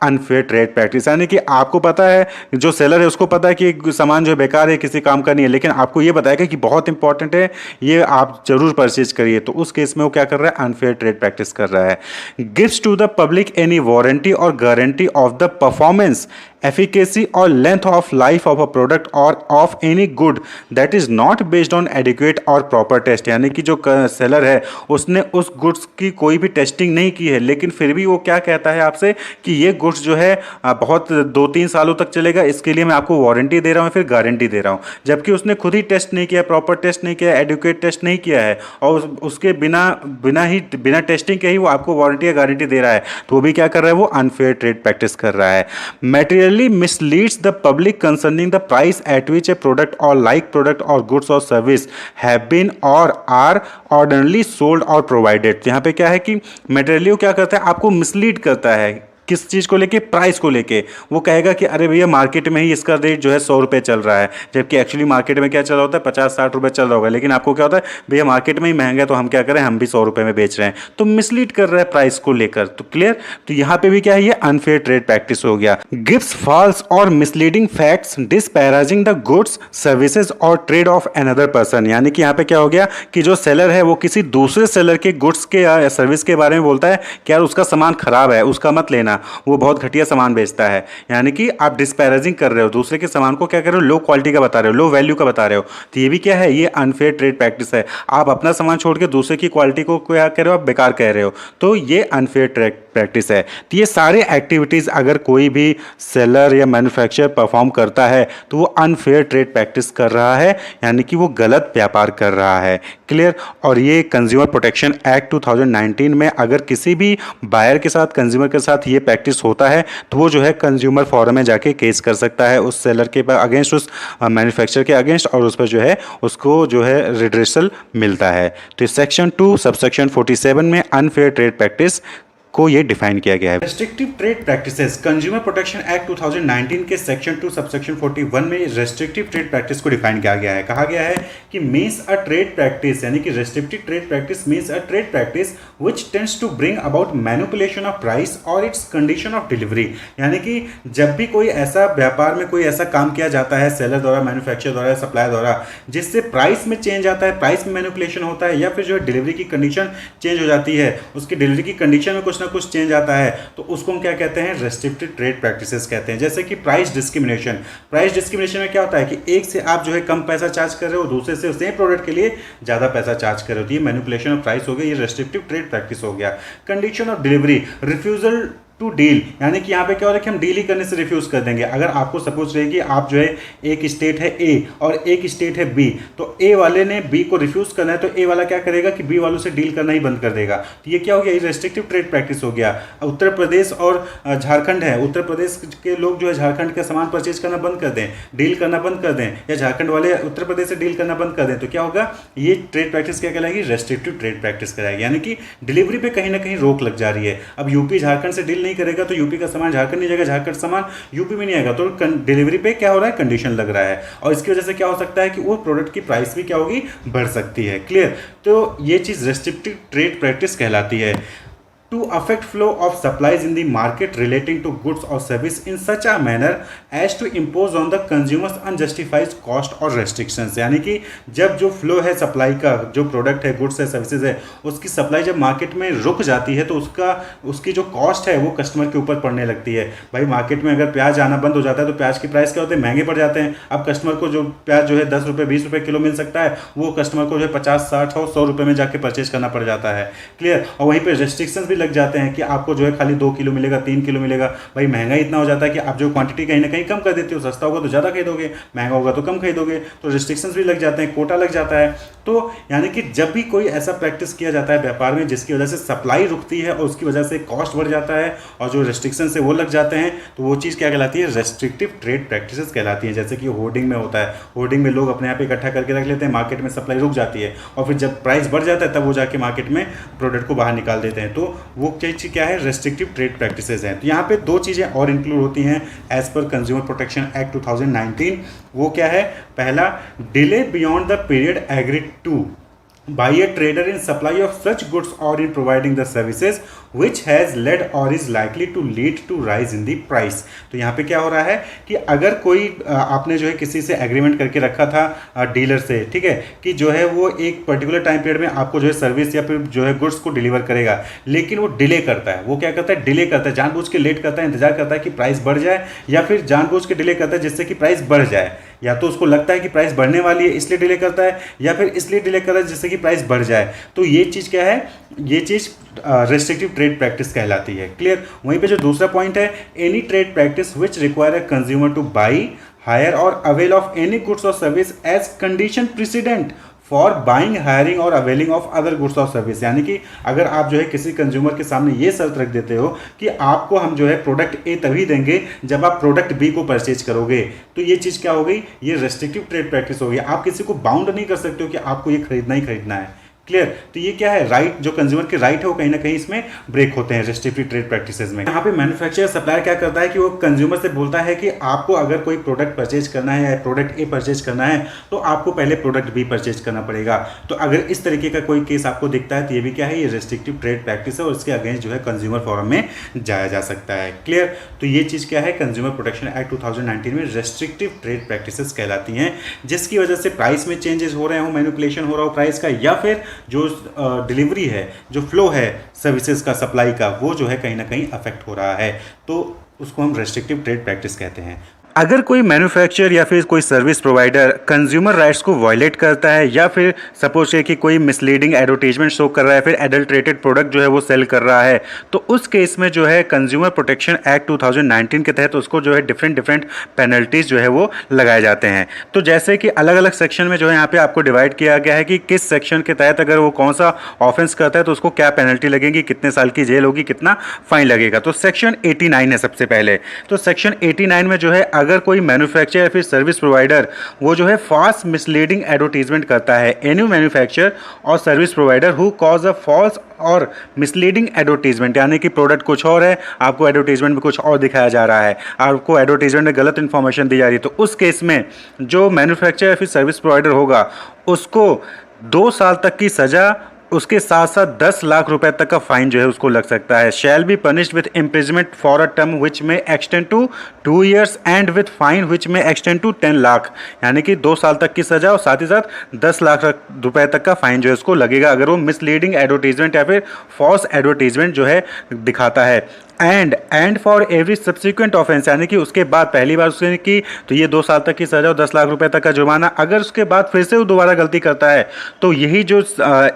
अनफेयर ट्रेड प्रैक्टिस। यानी कि आपको पता है, जो सेलर है उसको पता है कि सामान जो है बेकार है, किसी काम का नहीं है, लेकिन आपको ये बताएगा कि बहुत इंपॉर्टेंट है, ये आप जरूर परचेज करिए। तो उस केस में वो क्या कर रहा है, अनफेयर ट्रेड प्रैक्टिस कर रहा है। Gives to the public any warranty और guarantee of the performance, efficacy or length of life of a product or of any good that is not based on adequate or proper test। यानी कि जो सेलर है उसने उस गुड्स की कोई भी टेस्टिंग नहीं की है, लेकिन फिर भी वो क्या कहता है आपसे कि ये गुड्स जो है बहुत 2-3 सालों तक चलेगा, इसके लिए मैं आपको वारंटी दे रहा हूँ, फिर गारंटी दे रहा हूँ, जबकि उसने खुद ही टेस्ट नहीं किया, प्रॉपर टेस्ट नहीं किया, एडुकेट टेस्ट नहीं किया है, और उसके बिना टेस्टिंग के ही वो आपको वारंटी या गारंटी दे रहा है। तो वो भी क्या कर रहा है, वो अनफेयर ट्रेड प्रैक्टिस कर रहा है। Material misleads the public concerning the price at which a product or like product or goods or service have been or are ordinarily sold or provided। यहाँ पे क्या है कि मटेरियल क्या करता है, आपको मिसलीड करता है, किस चीज़ को लेके, प्राइस को लेके। वो कहेगा कि अरे भैया मार्केट में ही इसका रेट जो है 100 रुपये चल रहा है, जबकि एक्चुअली मार्केट में क्या चल रहा होता है, 50-60 रुपये चल रहा होगा, लेकिन आपको क्या होता है, भैया मार्केट में ही महंगा है तो हम क्या करें, हम भी 100 रुपये में बेच रहे हैं। तो मिसलीड कर रहा है प्राइस को लेकर। तो क्लियर। तो यहाँ पे भी क्या है, ये अनफेयर ट्रेड प्रैक्टिस हो गया। गिव्स फॉल्स और misleading facts disparaging the goods services और ट्रेड ऑफ अनदर पर्सन। यानी कि यहाँ पे क्या हो गया कि जो सेलर है वो किसी दूसरे सेलर के गुड्स के या सर्विस के बारे में बोलता है कि यार उसका सामान खराब है, उसका मत लेना, वो बहुत घटिया सामान बेचता है। यानी कि आप डिस्पैरेजिंग कर रहे हो, दूसरे के सामान को क्या कर रहे हो, लो क्वालिटी का बता रहे हो, लो वैल्यू का बता रहे हो। तो ये भी क्या है, ये अनफेयर ट्रेड प्रैक्टिस है। आप अपना सामान छोड़ के दूसरे की क्वालिटी को क्या कह रहे हो, आप बेकार कह रहे हो, तो ये अनफेयर ट्रेड प्रैक्टिस है। तो ये सारे एक्टिविटीज़ अगर कोई भी सेलर या मैन्युफैक्चरर परफॉर्म करता है तो वो अनफेयर ट्रेड प्रैक्टिस कर रहा है, यानी कि वो गलत व्यापार कर रहा है। क्लियर। और ये कंज्यूमर प्रोटेक्शन एक्ट 2019 में अगर किसी भी बायर के साथ, कंज्यूमर के साथ ये प्रैक्टिस होता है तो वो जो है कंज्यूमर फोरम में जाके केस कर सकता है उस सेलर के अगेंस्ट, उस मैन्युफैक्चरर के अगेंस्ट, और उस पर जो है उसको जो है रिड्रेसल मिलता है। तो सेक्शन 2 सबसेक्शन 47 में अनफेयर ट्रेड प्रैक्टिस को ये डिफाइन किया गया है। Restrictive trade practices, consumer protection act 2019 के सेक्शन 2 सबसेक्शन 41 में रेस्ट्रिक्टिव ट्रेड प्रैक्टिस को डिफाइन किया गया है। कहा गया है कि मीन्स अ ट्रेड प्रैक्टिस, यानी कि restrictive trade practice means a trade practice which tends to bring about manipulation of price और इट्स कंडीशन ऑफ डिलीवरी। यानी कि जब भी कोई ऐसा व्यापार में कोई ऐसा काम किया जाता है सेलर द्वारा, मैन्युफैक्चरर द्वारा, सप्लायर द्वारा, जिससे प्राइस में चेंज आता है, प्राइस में मैनिपुलेशन होता है, या फिर जो है डिलीवरी की कंडीशन चेंज हो जाती है, उसकी डिलीवरी की कंडीशन में कुछ ना कुछ चेंज आता है, तो उसको हम क्या कहते हैं, रेस्ट्रिक्टिव ट्रेड प्रैक्टिसेस कहते हैं। जैसे कि प्राइस डिस्क्रिमिनेशन। प्राइस डिस्क्रिमिनेशन में क्या होता है कि एक से आप जो है कम पैसा चार्ज कर रहे हो, दूसरे से सेम प्रोडक्ट के लिए ज़्यादा पैसा चार्ज कर रहे हो, तो ये मैनिपुलेशन ऑफ प्राइस हो गया, ये रेस्ट्रिक्टिव ट्रेड प्रैक्टिस हो गया। Condition of delivery, refusal to deal, यानी कि यहाँ पे क्या हो रहा है कि हम डील ही करने से रिफ्यूज कर देंगे। अगर आपको सपोज रहे कि आप जो है, एक स्टेट है ए और एक स्टेट है बी, तो ए वाले ने बी को रिफ्यूज करना है, तो ए वाला क्या करेगा कि बी वालों से डील करना ही बंद कर देगा। तो ये क्या हो गया, ये रेस्ट्रिक्टिव ट्रेड प्रैक्टिस हो गया। उत्तर प्रदेश और झारखंड है, उत्तर प्रदेश के लोग जो है झारखंड का सामान परचेज करना बंद कर दें, डील करना बंद कर दें, या झारखंड वाले उत्तर प्रदेश से डील करना बंद कर दें, तो क्या होगा, ये ट्रेड प्रैक्टिस क्या कहलाएगी, रेस्ट्रिक्टिव ट्रेड प्रैक्टिस कहलाएगी। यानी कि डिलीवरी पे कहीं ना कहीं रोक लग जा रही है। अब यूपी झारखंड से डील सेल नहीं करेगा तो यूपी का सामान झारखंड नहीं जाएगा, झारखंड सामान यूपी में नहीं आएगा, तो डिलीवरी पे क्या हो रहा है, कंडीशन लग रहा है, और इसकी वजह से क्या हो सकता है कि वो प्रोडक्ट की प्राइस भी क्या होगी, बढ़ सकती है। क्लियर। तो ये चीज़ रेस्ट्रिक्टिव ट्रेड प्रैक्टिस कहलाती है। To affect flow of supplies in the market relating to goods or service in such a manner as to impose on the consumers unjustified cost or restrictions। यानी कि जब जो फ्लो है सप्लाई का, जो प्रोडक्ट है, गुड्स है, सर्विसेज है, उसकी सप्लाई जब मार्केट में रुक जाती है तो उसकी जो कॉस्ट है वो कस्टमर के ऊपर पड़ने लगती है। भाई मार्केट में अगर प्याज आना बंद हो जाता है तो प्याज की प्राइस क्या होते हैं, महंगे पड़ जाते हैं। अब कस्टमर को जो प्याज जो है 10 रुपये 20 रुपये किलो मिल सकता है, वो कस्टमर को जो है 50 60 और 100 रुपये में जाके परचेज करना पड़ जाता है। क्लियर। और वहीं पर रेस्ट्रिक्शंस भी लग जाते हैं कि आपको जो है खाली 2 किलो मिलेगा, 3 किलो मिलेगा। भाई महंगा इतना हो जाता है कि आप जो क्वांटिटी कहीं ना कहीं कम कर देते हो, सस्ता होगा तो ज़्यादा खरीदोगे, महंगा होगा तो कम खरीदोगे, तो रिस्ट्रिक्शंस भी लग जाते हैं, कोटा लग जाता है। तो यानी कि जब भी कोई ऐसा प्रैक्टिस किया जाता है व्यापार में जिसकी वजह से सप्लाई रुकती है और उसकी वजह से कॉस्ट बढ़ जाता है और जो रिस्ट्रिक्शन है वो लग जाते हैं, तो वो चीज़ क्या कहलाती है, रेस्ट्रिक्टिव ट्रेड प्रैक्टिसेस कहलाती है। जैसे कि होर्डिंग में होता है, होर्डिंग में लोग अपने आप इकट्ठा करके रख लेते हैं, मार्केट में सप्लाई रुक जाती है और फिर जब प्राइस बढ़ जाता है तब वो जाके मार्केट में प्रोडक्ट को बाहर निकाल देते हैं। तो वो चीज़ क्या है, रेस्ट्रिक्टिव ट्रेड प्रैक्टिसेस हैं। तो यहाँ पे 2 चीज़ें और इंक्लूड होती हैं as per consumer protection act 2019। वो क्या है, पहला, delay beyond the period agreed to by a trader in supply of such goods or in providing the services which has led or is likely to lead to rise in the price। तो यहाँ पे क्या हो रहा है कि अगर कोई आपने जो है किसी से एग्रीमेंट करके रखा था डीलर से, ठीक है, कि जो है वो एक पर्टिकुलर टाइम पीरियड में आपको जो है सर्विस या फिर जो है गुड्स को डिलीवर करेगा, लेकिन वो डिले करता है। वो क्या करता है, डिले करता है, जानबूझ के लेट करता है, इंतजार करता है कि प्राइस बढ़ जाए, या फिर जानबूझ के डिले करता है जिससे कि प्राइस बढ़ जाए। या तो उसको लगता है कि प्राइस बढ़ने वाली है इसलिए डिले करता है, या फिर इसलिए डिले करता है जिससे कि प्राइस बढ़ जाए। तो ये चीज़ क्या है, ये चीज़ रेस्ट्रिक्टिव ट्रेड प्रैक्टिस कहलाती है। क्लियर। वहीं पे जो दूसरा पॉइंट है, any trade practice which require a consumer to buy, hire और अवेल ऑफ एनी गुड्स और service as condition precedent for buying, hiring और अवेलिंग ऑफ अदर गुड्स और सर्विस। यानी कि अगर आप जो है किसी कंज्यूमर के सामने ये शर्त रख देते हो कि आपको हम जो है प्रोडक्ट ए तभी देंगे जब आप प्रोडक्ट बी को परचेज करोगे, तो ये चीज़ क्या हो गई, ये रेस्ट्रिक्टिव ट्रेड प्रैक्टिस हो गई। आप किसी को बाउंड नहीं कर सकते हो कि आपको ये खरीदना ही खरीदना है। क्लियर। तो ये क्या है, राइट, जो कंज्यूमर के राइट है वो कहीं ना कहीं इसमें ब्रेक होते हैं रेस्ट्रिक्टिव ट्रेड प्रैक्टिसेस में। यहाँ पे मैन्युफैक्चरर सप्लायर क्या करता है कि वो कंज्यूमर से बोलता है कि आपको अगर कोई प्रोडक्ट परचेज करना है या प्रोडक्ट ए परचेज करना है तो आपको पहले प्रोडक्ट बी परचेज करना पड़ेगा। तो अगर इस तरीके का कोई केस आपको दिखता है तो ये भी क्या है, ये रेस्ट्रिक्टिव ट्रेड प्रैक्टिस है और इसके अगेंस्ट जो है कंज्यूमर फोरम में जाया जा सकता है। क्लियर। तो ये चीज़ क्या है, कंज्यूमर प्रोटेक्शन एक्ट 2019 में रेस्ट्रिक्टिव ट्रेड प्रैक्टिसेस कहलाती हैं, जिसकी वजह से प्राइस में चेंजेस हो रहे हो, मैनिपुलेशन हो रहा हो प्राइस का, या फिर जो डिलीवरी है, जो फ्लो है सर्विसेज का, सप्लाई का, वो जो है कहीं ना कहीं अफेक्ट हो रहा है, तो उसको हम रेस्ट्रिक्टिव ट्रेड प्रैक्टिस कहते हैं। अगर कोई मैन्युफैक्चरर या फिर कोई सर्विस प्रोवाइडर कंज्यूमर राइट्स को वायलेट करता है या फिर सपोज है कि कोई मिसलीडिंग एडवर्टीजमेंट शो कर रहा है, फिर एडल्ट्रेटेड प्रोडक्ट जो है वो सेल कर रहा है, तो उस केस में जो है कंज्यूमर प्रोटेक्शन एक्ट 2019 के तहत उसको जो है डिफरेंट पेनल्टीज जो है वो लगाए जाते हैं। तो जैसे कि अलग अलग सेक्शन में जो है यहाँ पे आपको डिवाइड किया गया है कि किस सेक्शन के तहत अगर वो कौन सा ऑफेंस करता है तो उसको क्या पेनल्टी लगेगी, कितने साल की जेल होगी, कितना फाइन लगेगा। तो सेक्शन 89 है सबसे पहले। तो सेक्शन 89 में जो है अगर कोई मैन्युफैक्चरर या फिर सर्विस प्रोवाइडर वो जो है फॉल्स मिसलीडिंग एडवर्टीजमेंट करता है, एनी मैन्युफैक्चरर और service provider who cause a false और मिसलीडिंग एडवर्टीजमेंट, यानी कि प्रोडक्ट कुछ और है, आपको एडवर्टीजमेंट में कुछ और दिखाया जा रहा है, आपको एडवर्टीजमेंट में गलत इन्फॉर्मेशन दी जा रही है, तो उस केस में जो मैन्युफैक्चरर या फिर सर्विस प्रोवाइडर होगा उसको 2 साल तक की सज़ा, उसके साथ साथ 10 लाख रुपए तक का फाइन जो है उसको लग सकता है। Shall be punished with imprisonment for a term which may extend to 2 years and with fine which may extend to 10 lakh, यानी कि 2 साल तक की सजा और साथ ही साथ 10 लाख रुपए तक का फाइन जो है उसको लगेगा अगर वो मिसलीडिंग एडवर्टीजमेंट या फिर फॉल्स एडवर्टीजमेंट जो है दिखाता है। And for every subsequent offence, यानी कि उसके बाद पहली बार उसने की तो ये 2 साल तक की सजा और 10 लाख रुपए तक का जुर्माना, अगर उसके बाद फिर से वो दोबारा गलती करता है तो यही जो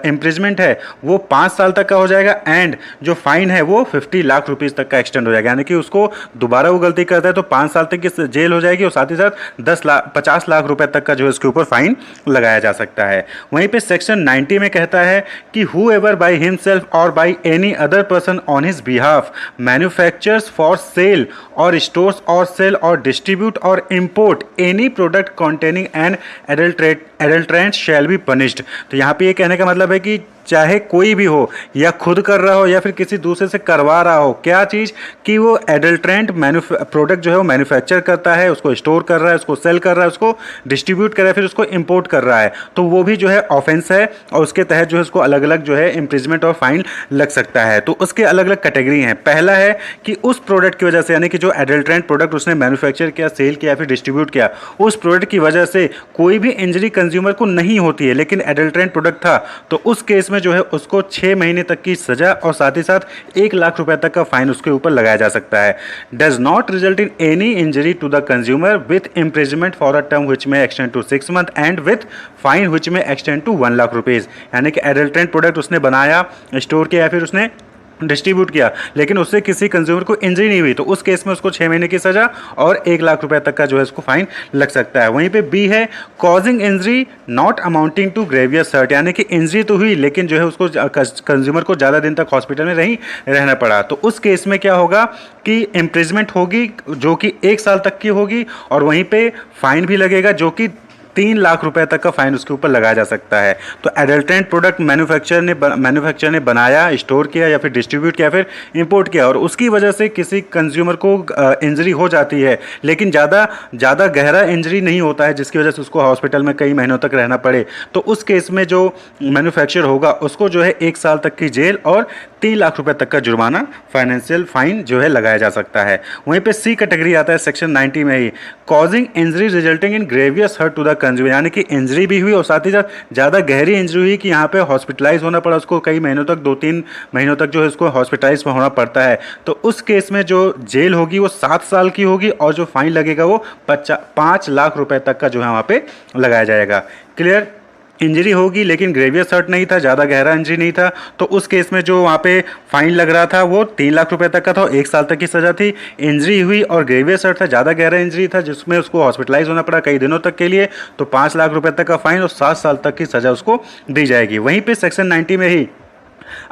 इम्प्रिजमेंट है वो 5 साल तक का हो जाएगा एंड जो फाइन है वो 50 लाख रुपीज़ तक का एक्सटेंड हो जाएगा, यानी कि उसको दोबारा वो गलती करता है तो 5 साल तक की जेल हो जाएगी और साथ ही साथ 50 लाख रुपए तक का जो है उसके ऊपर फाइन लगाया जा सकता है। वहीं पे सेक्शन 90 में कहता है कि हु एवर बाई हिमसेल्फ और by any other person on his behalf manufactures for sale or stores or sell or distribute or import any product containing an adulterant shall be punished। तो यहाँ पे ये कहने का मतलब है कि चाहे कोई भी हो, या खुद कर रहा हो या फिर किसी दूसरे से करवा रहा हो, क्या चीज़ कि वो एडल्ट्रेंट प्रोडक्ट जो है वो मैन्युफैक्चर करता है, उसको स्टोर कर रहा है, उसको सेल कर रहा है, उसको डिस्ट्रीब्यूट कर रहा है, फिर उसको इंपोर्ट कर रहा है, तो वो भी जो है ऑफेंस है और उसके तहत जो है उसको अलग अलग जो है इम्प्रिजमेंट और फाइन लग सकता है। तो उसके अलग अलग कैटेगरी हैं। पहला है कि उस प्रोडक्ट की वजह से, यानी कि जो एडल्ट्रेंट प्रोडक्ट उसने मैन्युफैक्चर किया, सेल किया, फिर डिस्ट्रीब्यूट किया, उस प्रोडक्ट की वजह से कोई भी इंजरी कंज्यूमर को नहीं होती है, लेकिन एडल्ट्रेंट प्रोडक्ट था, तो उस केस में जो है उसको 6 महीने तक की सजा और साथ ही साथ 1 लाख रुपए तक का फाइन उसके ऊपर लगाया जा सकता है। Does not result in any injury to the consumer with imprisonment for a term which may extend to 6 month and with fine which may extend to 1 lakh rupees. यानी कि एडल्ट्रेंट प्रोडक्ट उसने बनाया, स्टोर किया, फिर उसने डिस्ट्रीब्यूट किया, लेकिन उससे किसी कंज्यूमर को इंजरी नहीं हुई, तो उस केस में उसको 6 महीने की सजा और 1 लाख रुपए तक का जो है उसको फाइन लग सकता है। वहीं पे बी है causing injury not amounting to grievous hurt, यानी कि इंजरी तो हुई लेकिन जो है उसको कंज्यूमर को ज़्यादा दिन तक हॉस्पिटल में नहीं रहना पड़ा, तो उस केस में क्या होगा कि इम्प्रिजमेंट होगी जो कि 1 साल तक की होगी और वहीं पे फाइन भी लगेगा जो कि 3 लाख रुपए तक का फाइन उसके ऊपर लगाया जा सकता है। तो एडल्ट्रेंट प्रोडक्ट मैन्युफैक्चर ने बनाया, स्टोर किया या फिर डिस्ट्रीब्यूट किया, फिर इंपोर्ट किया और उसकी वजह से किसी कंज्यूमर को इंजरी हो जाती है, लेकिन ज़्यादा गहरा इंजरी नहीं होता है जिसकी वजह से उसको हॉस्पिटल में कई महीनों तक रहना पड़े, तो उस केस में जो मैन्युफैक्चर होगा उसको जो है 1 साल तक की जेल और 3 लाख रुपए तक का जुर्माना, फाइनेंशियल फाइन जो है लगाया जा सकता है। वहीं पे सी कैटेगरी आता है सेक्शन 90 में ही, causing injury resulting in grievous hurt to the consumer, यानी कि इंजरी भी हुई और साथ ही साथ ज़्यादा गहरी इंजरी हुई कि यहाँ पे हॉस्पिटलाइज होना पड़ा उसको, कई महीनों तक 2-3 महीनों तक जो है उसको हॉस्पिटलाइज होना पड़ता है, तो उस केस में जो जेल होगी वो 7 साल की होगी और जो फाइन लगेगा वो 5 लाख रुपए तक का जो है वहाँ पे लगाया जाएगा। क्लियर? इंजरी होगी लेकिन ग्रेवियस हर्ट नहीं था, ज़्यादा गहरा इंजरी नहीं था, तो उस केस में जो वहाँ पे फाइन लग रहा था वो 3 लाख रुपए तक का था और 1 साल तक की सज़ा थी। इंजरी हुई और ग्रेवियस हर्ट था, ज़्यादा गहरा इंजरी था जिसमें उसको हॉस्पिटलाइज होना पड़ा कई दिनों तक के लिए, तो 5 लाख रुपए तक का फाइन और 7 साल तक की सज़ा उसको दी जाएगी। वहीं पर सेक्शन 90 में ही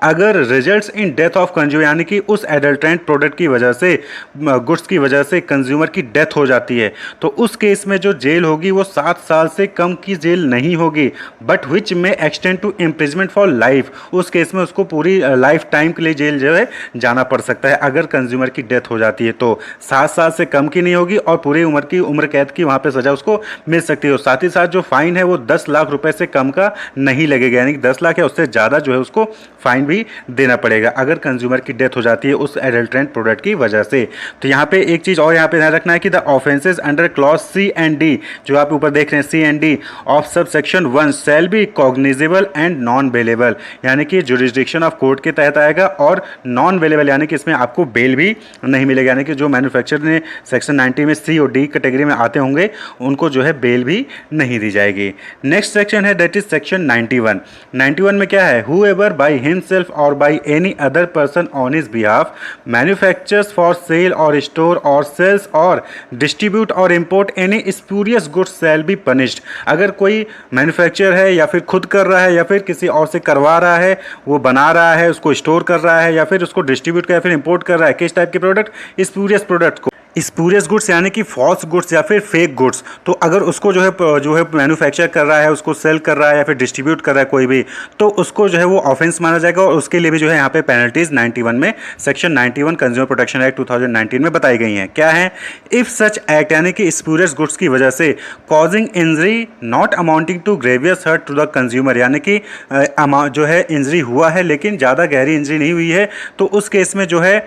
अगर results in death of consumer, यानी कि उस एडल्ट्रेंट प्रोडक्ट की वजह से, गुड्स की वजह से कंज्यूमर की डेथ हो जाती है, तो उस केस में जो जेल होगी वो 7 साल से कम की जेल नहीं होगी, but which may extend to imprisonment for life. उस केस में उसको पूरी लाइफ टाइम के लिए जेल जो है जाना पड़ सकता है अगर कंज्यूमर की डेथ हो जाती है, तो 7 साल से कम की नहीं होगी और पूरी उम्र कैद की वहाँ पर सजा उसको मिल सकती है। साथ ही साथ जो फाइन है वो 10 लाख रुपए से कम का नहीं लगेगा, यानी कि 10 लाख या उससे ज़्यादा जो है उसको फाइन भी देना पड़ेगा अगर कंज्यूमर की डेथ हो जाती है उस एडल्ट्रेंट प्रोडक्ट की वजह से। तो यहाँ पे एक चीज़ और यहाँ पे ध्यान रखना है कि the offences under clause C and D, जो आप ऊपर देख रहे हैं C and D of sub section 1 shall be cognizable and non bailable, यानी कि जुरिस्डिक्शन ऑफ कोर्ट के तहत आएगा, और नॉन बेलेबल यानी कि इसमें आपको बेल भी नहीं मिलेगा, यानी कि जो मैन्युफैक्चरर ने सेक्शन 90 में सी और डी कैटेगरी में आते होंगे उनको जो है बेल भी नहीं दी जाएगी। नेक्स्ट सेक्शन है दैट इज सेक्शन 91। 91 में क्या है, whoever by himself or by any other person on his behalf manufactures for sale or store or sells or distribute or import any spurious goods shall be punished। अगर कोई मैन्युफैक्चर है या फिर खुद कर रहा है या फिर किसी और से करवा रहा है, वो बना रहा है, उसको स्टोर कर रहा है या फिर उसको डिस्ट्रीब्यूट कर या फिर इंपोर्ट कर रहा है, किस टाइप के प्रोडक्ट, स्पूरियस प्रोडक्ट को, स्पूरियस गुड्स यानी कि फॉल्स गुड्स या फिर फेक गुड्स, तो अगर उसको जो है मैन्युफैक्चर कर रहा है, उसको सेल कर रहा है या फिर डिस्ट्रीब्यूट कर रहा है कोई भी, तो उसको जो है वो ऑफेंस माना जाएगा और उसके लिए भी जो है यहाँ पे पेनल्टीज 91 में सेक्शन 91 कंज्यूमर प्रोटेक्शन एक्ट 2019 में बताई गई हैं। क्या है, इफ सच एक्ट यानी कि स्पूरियस गुड्स की वजह से causing injury not amounting to grievous hurt to the consumer, यानी कि जो है इंजरी हुआ है लेकिन ज़्यादा गहरी इंजरी नहीं हुई है, तो उस केस में जो है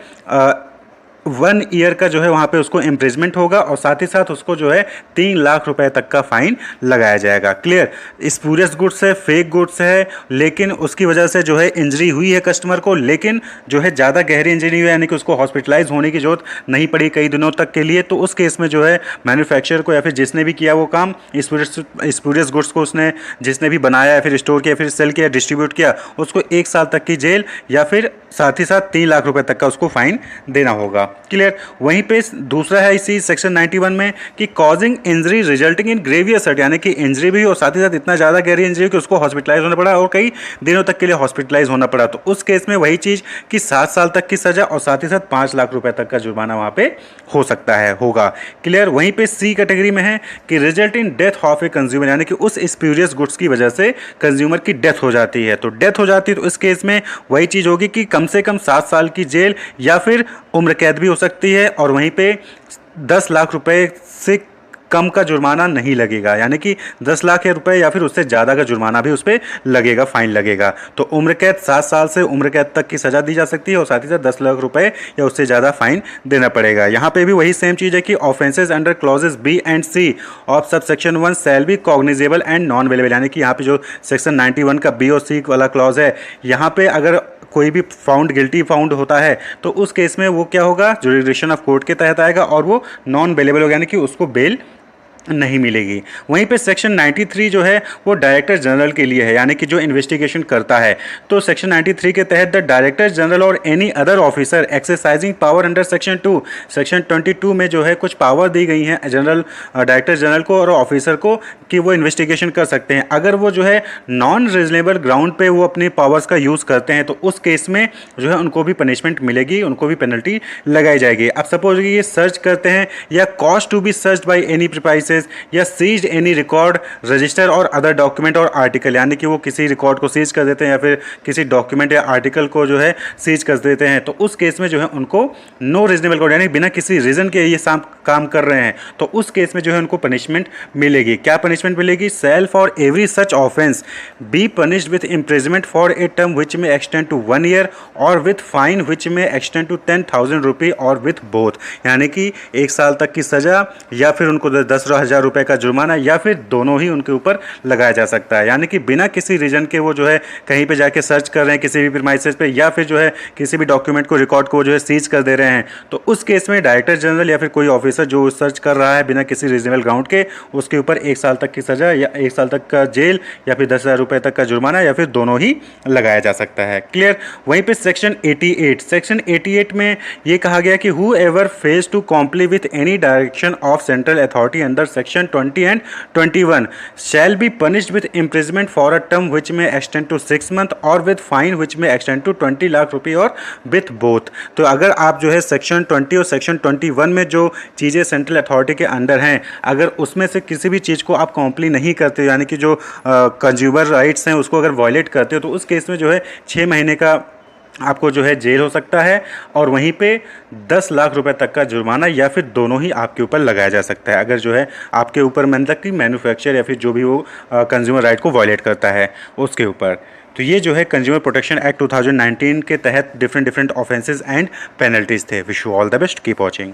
1 ईयर का जो है वहाँ पे उसको इम्प्रिजमेंट होगा और साथ ही साथ उसको जो है 3 लाख रुपए तक का फाइन लगाया जाएगा। क्लियर? स्पूरियस गुड्स है, फेक गुड्स है, लेकिन उसकी वजह से जो है इंजरी हुई है कस्टमर को, लेकिन जो है ज़्यादा गहरी इंजरी हुई, यानी कि उसको हॉस्पिटलाइज होने की जरूरत नहीं पड़ी कई दिनों तक के लिए, तो उस केस में जो है मैन्युफैक्चरर को या फिर जिसने भी किया वो काम, स्पूरियस गुड्स को उसने जिसने भी बनाया या फिर स्टोर किया फिर सेल किया डिस्ट्रीब्यूट किया, उसको 1 साल तक की जेल या फिर साथ ही साथ 3 लाख रुपए तक का उसको फाइन देना होगा। क्लियर। वहीं पे दूसरा है इसी सेक्शन 91 में कि causing injury resulting in grievous hurt, यानी कि इंजरी भी और साथ ही साथ इतना ज़्यादा गहरी इंजरी कि उसको हॉस्पिटलाइज होना पड़ा और कई दिनों तक के लिए हॉस्पिटलाइज होना पड़ा, तो उस केस में वही चीज़ कि 7 साल तक की सज़ा और साथ ही साथ 5 लाख रुपए तक का जुर्माना वहाँ पे हो सकता है, होगा। क्लियर। वहीं पे सी कैटेगरी में है कि result in death of a consumer, यानी कि उस स्प्यूरियस गुड्स की वजह से कंज्यूमर की डेथ हो जाती है, तो डेथ हो जाती है तो इस केस में वही चीज़ होगी कि कम से कम 7 साल की जेल या फिर उम्र कैद भी हो सकती है, और वहीं पे 10 लाख रुपए से कम का जुर्माना नहीं लगेगा, यानी कि 10 लाख रुपए या फिर उससे ज़्यादा का जुर्माना भी उस पर लगेगा, फाइन लगेगा। तो उम्र कैद 7 साल से उम्र कैद तक की सज़ा दी जा सकती है और साथ ही साथ 10 लाख रुपए या उससे ज़्यादा फाइन देना पड़ेगा। यहाँ पे भी वही सेम चीज़ है कि offences under clauses B and C of sub section 1 shall be cognizable and non available, यानी कि यहाँ पे जो सेक्शन 91 का बी और सी वाला क्लॉज है, यहाँ पे अगर कोई भी गिल्टी फाउंड होता है तो उस केस में वो क्या होगा, जुरिडिक्शन ऑफ कोर्ट के तहत आएगा और वो नॉन अवेलेबल होगा, यानी कि उसको बेल नहीं मिलेगी। वहीं पे सेक्शन 93 जो है वो डायरेक्टर जनरल के लिए है, यानी कि जो इन्वेस्टिगेशन करता है, तो सेक्शन 93 के तहत द डायरेक्टर जनरल और any other officer exercising power under section 2, section 22 में जो है कुछ पावर दी गई हैं जनरल डायरेक्टर जनरल को और ऑफिसर को कि वो इन्वेस्टिगेशन कर सकते हैं। अगर वो जो है नॉन रीजनेबल ग्राउंड पे वो अपने पावर्स का यूज़ करते हैं तो उस केस में जो है उनको भी पनिशमेंट मिलेगी, उनको भी पेनल्टी लगाई जाएगी। अब सपोज ये सर्च करते हैं या cause to be search by any premises या सीज्ड एनी रिकॉर्ड रजिस्टर और अदर डॉक्यूमेंट और आर्टिकल, यानी कि वो किसी रिकॉर्ड को सीज कर देते हैं या फिर किसी डॉक्यूमेंट या आर्टिकल को जो है सीज कर देते हैं, तो उस केस में जो है उनको नो रीजनेबल कॉज, यानी बिना किसी रीजन के ये काम कर रहे हैं, तो उस केस में जो है उनको पनिशमेंट मिलेगी। क्या पनिशमेंट मिलेगी? Shall for every such offence be punished with imprisonment for a term which may extend to 1 year और with fine which may extend to 10,000 रुपये और विथ बोथ, यानी कि 1 साल तक की सजा या फिर उनको 10,000 रुपये का जुर्माना या फिर दोनों ही उनके ऊपर लगाया जा सकता है। यानी कि बिना किसी रीजन के वो जो है कहीं पे जाके सर्च कर रहे हैं किसी भी प्रीमाइसेस पे या फिर जो है किसी भी डॉक्यूमेंट को रिकॉर्ड को जो है सीज कर दे रहे हैं, तो उस केस में डायरेक्टर जनरल या फिर कोई ऑफिसर जो सर्च कर रहा है बिना किसी रीजनेबल ग्राउंड के, उसके ऊपर 1 साल तक की सजा या 1 साल तक का जेल या फिर 10,000 रुपये तक का जुर्माना या फिर दोनों ही लगाया जा सकता है। क्लियर। वहीं पे सेक्शन 88 में ये कहा गया कि whoever fails to comply with any direction of central authority under section 20 and 21 shall be punished with imprisonment for a term which may extend to 6 months और with fine which may extend to 20 lakh रुपये और with both। तो अगर आप जो है सेक्शन 20 और सेक्शन 21 में जो चीज़ें सेंट्रल अथॉरिटी के अंडर हैं, अगर उसमें से किसी भी चीज़ को आप कॉम्प्ली नहीं करते, यानी कि जो कंज्यूमर राइट्स हैं उसको अगर वायलेट करते हो, तो उस केस में जो है 6 महीने का आपको जो है जेल हो सकता है और वहीं पे 10 लाख रुपए तक का जुर्माना या फिर दोनों ही आपके ऊपर लगाया जा सकता है, अगर जो है आपके ऊपर मतलब कि मैन्युफैक्चर या फिर जो भी वो कंज्यूमर राइट को वायलेट करता है उसके ऊपर। तो ये जो है कंज्यूमर प्रोटेक्शन एक्ट 2019 के तहत डिफरेंट ऑफेंसेस एंड पेनल्टीज थे। Wish you all the best, keep watching.